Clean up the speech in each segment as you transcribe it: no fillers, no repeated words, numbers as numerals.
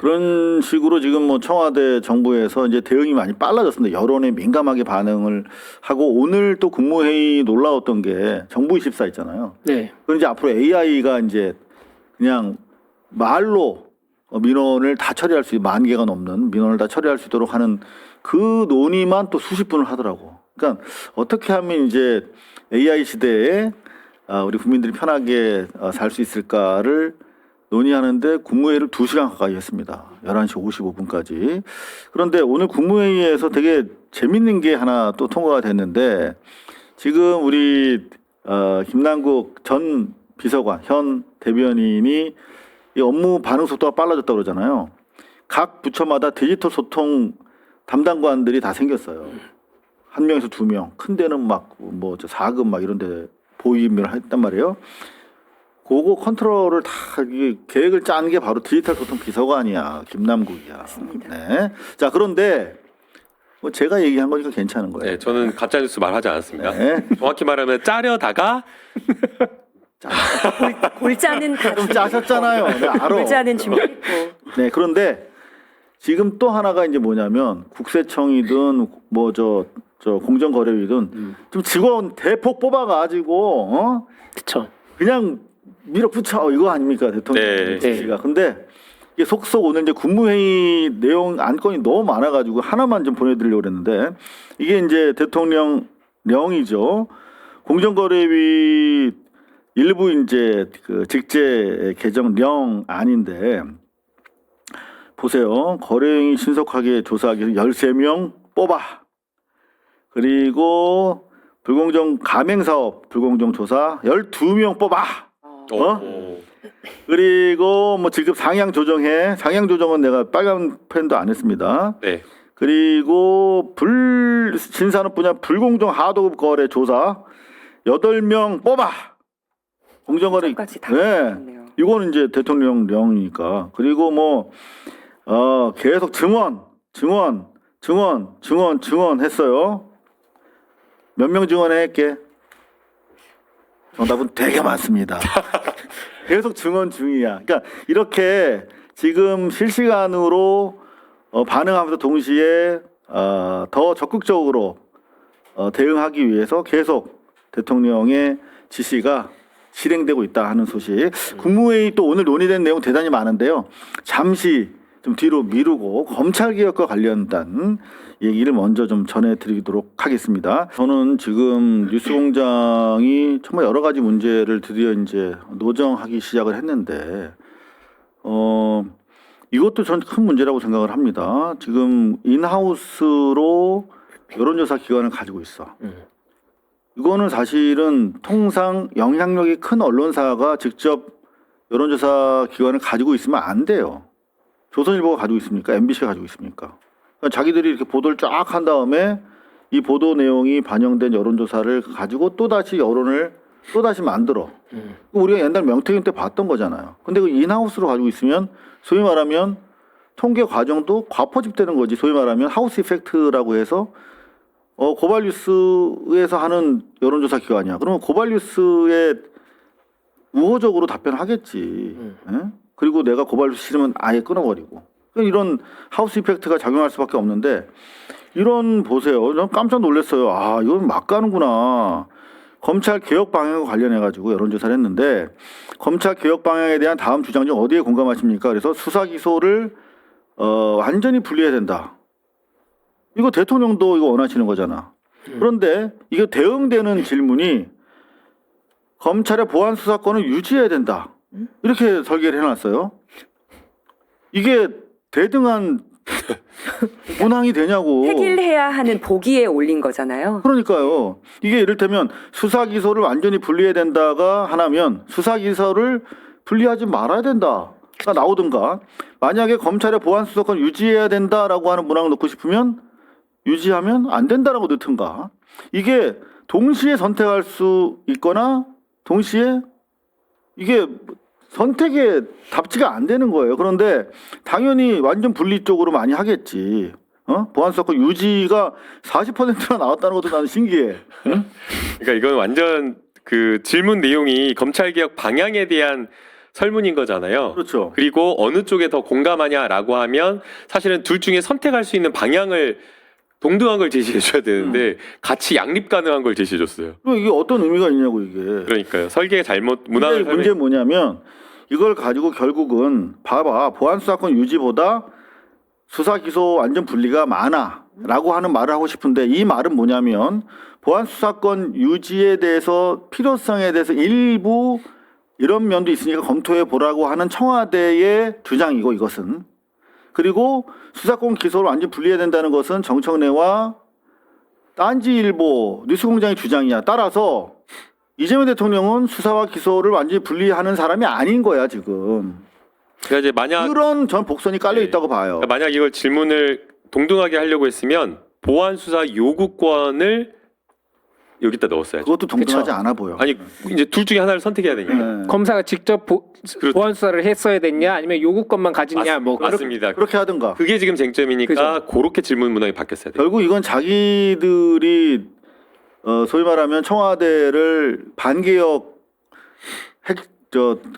그런 식으로 지금 뭐 청와대 정부에서 이제 대응이 많이 빨라졌습니다. 여론에 민감하게 반응을 하고 오늘 또 국무회의 놀라웠던 게 정부24 있잖아요. 네. 그럼 이제 앞으로 AI가 이제 그냥 말로 민원을 다 처리할 수 있는 10,000개가 넘는 민원을 다 처리할 수 있도록 하는 그 논의만 또 수십 분을 하더라고. 그러니까 어떻게 하면 이제 AI 시대에 우리 국민들이 편하게 살 수 있을까를 논의하는데 국무회의를 2시간 가까이 했습니다. 11시 55분까지. 그런데 오늘 국무회의에서 되게 재밌는 게 하나 또 통과가 됐는데 지금 우리 김남국 전 비서관, 현 대변인이 이 업무 반응 속도가 빨라졌다고 그러잖아요. 각 부처마다 디지털 소통 담당관들이 다 생겼어요. 1명에서 2명. 큰 데는 막 뭐 4급 막 이런 데 보임을 했단 말이에요. 그거 컨트롤을 다 계획을 짜는 게 바로 디지털 소통 비서관이야. 김남국이야. 맞습니다. 네. 자, 그런데 뭐 제가 얘기한 거니까 괜찮은 거예요. 네, 저는 가짜뉴스 말하지 않았습니다. 네. 정확히 말하면 짜려다가 골자는 다 좀 짜셨잖아요. 네, 알아. 골자는 준비했고. 네, 그런데 지금 또 하나가 이제 뭐냐면 국세청이든 뭐 저 공정거래위든 좀 직원 대폭 뽑아가지고 그렇죠. 그냥 밀어붙여 이거 아닙니까 대통령 네. 지시가. 근데 이게 속속 오늘 이제 국무회의 내용 안건이 너무 많아가지고 하나만 좀 보내드리려고 그랬는데 이게 이제 대통령령이죠. 공정거래위 일부 이제 그 직제 개정령 아닌데 보세요. 거래행위 신속하게 조사하기 위해서 13명 뽑아. 그리고 불공정 가맹사업 불공정 조사 12명 뽑아. 그리고 뭐 직급 상향 조정해. 상향 조정은 내가 빨간 펜도 안 했습니다. 네. 그리고 신산업 분야 불공정 하도급 거래 조사 8명 뽑아. 공정거래. 까지 다 네. 네요. 이거는 이제 대통령령이니까. 그리고 뭐 계속 증언 했어요. 몇 명 증언했게? 정답은 되게 많습니다. 계속 증언 중이야. 그러니까 이렇게 지금 실시간으로 반응하면서 동시에 더 적극적으로 대응하기 위해서 계속 대통령의 지시가 실행되고 있다 하는 소식. 국무회의 또 오늘 논의된 내용 대단히 많은데요. 잠시 좀 뒤로 미루고 검찰개혁과 관련된 얘기를 먼저 좀 전해드리도록 하겠습니다. 저는 지금 뉴스공장이 정말 여러 가지 문제를 드디어 이제 노정하기 시작을 했는데, 이것도 전 큰 문제라고 생각을 합니다. 지금 인하우스로 여론조사 기관을 가지고 있어. 이거는 사실은 통상 영향력이 큰 언론사가 직접 여론조사 기관을 가지고 있으면 안 돼요. 조선일보가 가지고 있습니까? MBC가 가지고 있습니까? 그러니까 자기들이 이렇게 보도를 쫙 한 다음에 이 보도 내용이 반영된 여론조사를 가지고 또다시 여론을 또다시 만들어. 우리가 옛날 명태균 때 봤던 거잖아요. 근데 그 인하우스로 가지고 있으면 소위 말하면 통계 과정도 과포집되는 거지. 소위 말하면 하우스 이펙트라고 해서 고발뉴스에서 하는 여론조사 기관이야. 그러면 고발뉴스에 우호적으로 답변하겠지. 예? 그리고 내가 고발뉴스 싫으면 아예 끊어버리고. 이런 하우스 이펙트가 작용할 수밖에 없는데 이런 보세요. 저는 깜짝 놀랐어요. 아, 이건 막 가는구나. 검찰 개혁 방향과 관련해가지고 여론조사를 했는데 검찰 개혁 방향에 대한 다음 주장 중 어디에 공감하십니까? 그래서 수사 기소를 완전히 분리해야 된다. 이거 대통령도 이거 원하시는 거잖아. 그런데 이거 대응되는 질문이 검찰의 보안 수사권을 유지해야 된다. 이렇게 설계를 해놨어요. 이게 대등한 문항이 되냐고. 획일해야 하는 보기에 올린 거잖아요. 그러니까요. 이게 이를테면 수사 기소를 완전히 분리해야 된다가 하나면 수사 기소를 분리하지 말아야 된다가 나오든가 만약에 검찰의 보안 수사권 유지해야 된다라고 하는 문항을 넣고 싶으면 유지하면 안 된다라고 넣든가. 이게 동시에 선택할 수 있거나 동시에 이게 선택에 답지가 안 되는 거예요. 그런데 당연히 완전 분리 쪽으로 많이 하겠지. 보안 수사권 유지가 40%나 나왔다는 것도 나는 신기해. 응? 그러니까 이건 완전 그 질문 내용이 검찰개혁 방향에 대한 설문인 거잖아요. 그렇죠. 그리고 어느 쪽에 더 공감하냐라고 하면 사실은 둘 중에 선택할 수 있는 방향을 동등한 걸 제시해 줘야 되는데 같이 양립 가능한 걸 제시해 줬어요. 그럼 이게 어떤 의미가 있냐고 이게. 그러니까요. 설계가 잘못 문항을 문제 뭐냐면 이걸 가지고 결국은 봐봐 보안수사권 유지보다 수사 기소 완전 분리가 많아라고 하는 말을 하고 싶은데 이 말은 뭐냐면 보안수사권 유지에 대해서 필요성에 대해서 일부 이런 면도 있으니까 검토해 보라고 하는 청와대의 주장이고 이것은 그리고 수사권 기소를 완전 분리해야 된다는 것은 정청래와 딴지일보 뉴스공장의 주장이야. 따라서 이재명 대통령은 수사와 기소를 완전히 분리하는 사람이 아닌 거야 지금. 그러니까 이제 만약 그런 전 복선이 깔려 있다고 봐요. 그러니까 만약 이걸 질문을 동등하게 하려고 했으면 보안 수사 요구권을 여기다 넣었어야죠. 그것도 동등하지 그쵸. 않아 보여. 아니 이제 둘 중에 하나를 선택해야 되니까. 네. 검사가 직접 그렇죠. 보안 수사를 했어야 됐냐 아니면 요구권만 가지냐 뭐 맞습니다. 그렇게 하든가. 그게 지금 쟁점이니까 그렇게 질문 문항이 바뀌었어야 돼요. 결국 이건 자기들이 소위 말하면 청와대를 반개혁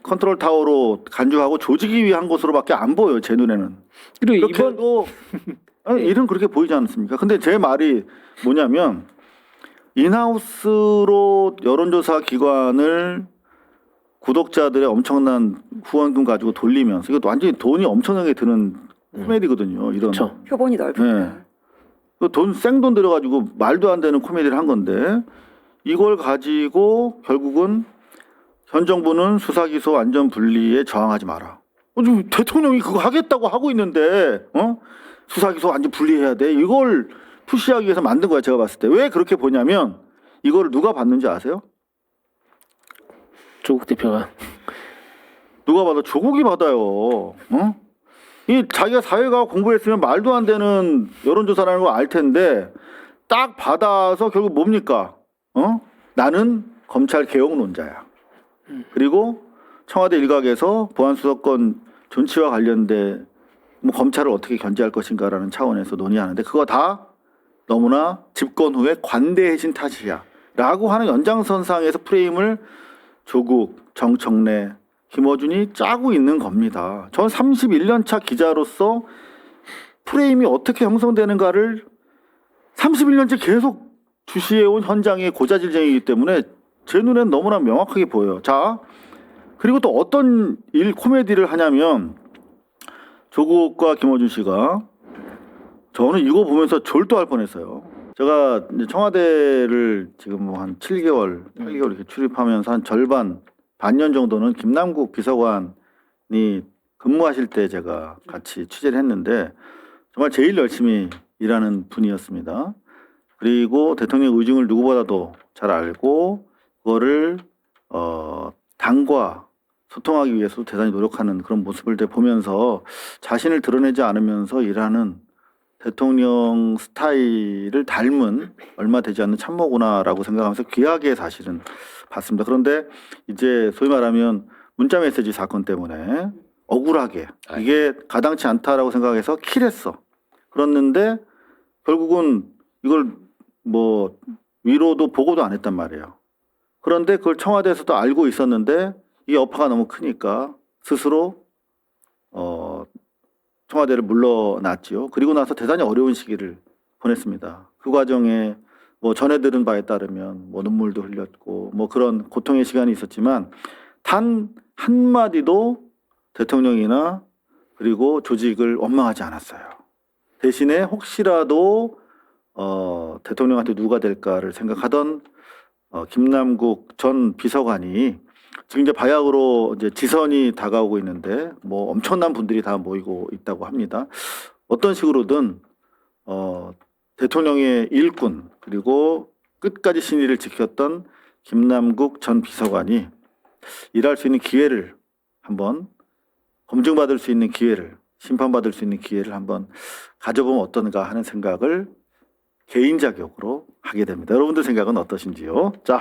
컨트롤 타워로 간주하고 조지기 위한 것으로밖에 안 보여요 제 눈에는. 그리고 이렇게 이번 해도 일은 그렇게 보이지 않습니까? 근데 제 말이 뭐냐면 인하우스로 여론조사 기관을 구독자들의 엄청난 후원금 가지고 돌리면서 이것도 완전히 돈이 엄청나게 드는 코미디거든요. 이런 그쵸. 표본이 넓으니까. 돈 생돈 들여가지고 말도 안 되는 코미디를 한 건데 이걸 가지고 결국은 현 정부는 수사 기소 완전 분리에 저항하지 마라. 지금 대통령이 그거 하겠다고 하고 있는데 수사 기소 완전 분리해야 돼. 이걸 푸시하기 위해서 만든 거야 제가 봤을 때. 왜 그렇게 보냐면 이거를 누가 받는지 아세요? 조국 대표가 누가 받아? 조국이 받아요. 이 자기가 사회가 공부했으면 말도 안 되는 여론조사라는 걸 알 텐데 딱 받아서 결국 뭡니까? 나는 검찰 개혁론자야. 그리고 청와대 일각에서 보안수사권 존치와 관련돼 뭐 검찰을 어떻게 견제할 것인가라는 차원에서 논의하는데 그거 다 너무나 집권 후에 관대해진 탓이야. 라고 하는 연장선상에서 프레임을 조국, 정청래, 김어준이 짜고 있는 겁니다. 전 31년 차 기자로서 프레임이 어떻게 형성되는가를 31년째 계속 주시해온 현장의 고자질쟁이기 때문에 제 눈엔 너무나 명확하게 보여요. 자, 그리고 또 어떤 코미디를 하냐면 조국과 김어준 씨가 저는 이거 보면서 졸도할 뻔했어요. 제가 이제 청와대를 지금 뭐 한 8개월 이렇게 출입하면서 한 절반 반년 정도는 김남국 비서관이 근무하실 때 제가 같이 취재를 했는데 정말 제일 열심히 일하는 분이었습니다. 그리고 대통령 의중을 누구보다도 잘 알고 그거를 당과 소통하기 위해서 대단히 노력하는 그런 모습을 보면서 자신을 드러내지 않으면서 일하는 대통령 스타일을 닮은 얼마 되지 않는 참모구나라고 생각하면서 귀하게 사실은 봤습니다. 그런데 이제 소위 말하면 문자 메시지 사건 때문에 억울하게 이게 가당치 않다라고 생각해서 킬했어. 그랬는데 결국은 이걸 뭐 위로도 보고도 안 했단 말이에요. 그런데 그걸 청와대에서도 알고 있었는데 이 여파가 너무 크니까 스스로 청와대를 물러났지요. 그리고 나서 대단히 어려운 시기를 보냈습니다. 그 과정에 뭐 전해 들은 바에 따르면 뭐 눈물도 흘렸고 뭐 그런 고통의 시간이 있었지만 단 한마디도 대통령이나 그리고 조직을 원망하지 않았어요. 대신에 혹시라도 대통령한테 누가 될까를 생각하던 김남국 전 비서관이 지금 이제 바야흐로 이제 지선이 다가오고 있는데 뭐 엄청난 분들이 다 모이고 있다고 합니다. 어떤 식으로든 대통령의 일꾼 그리고 끝까지 신의를 지켰던 김남국 전 비서관이 일할 수 있는 기회를 한번 검증받을 수 있는 기회를 심판받을 수 있는 기회를 한번 가져보면 어떤가 하는 생각을 개인 자격으로 하게 됩니다. 여러분들 생각은 어떠신지요? 자,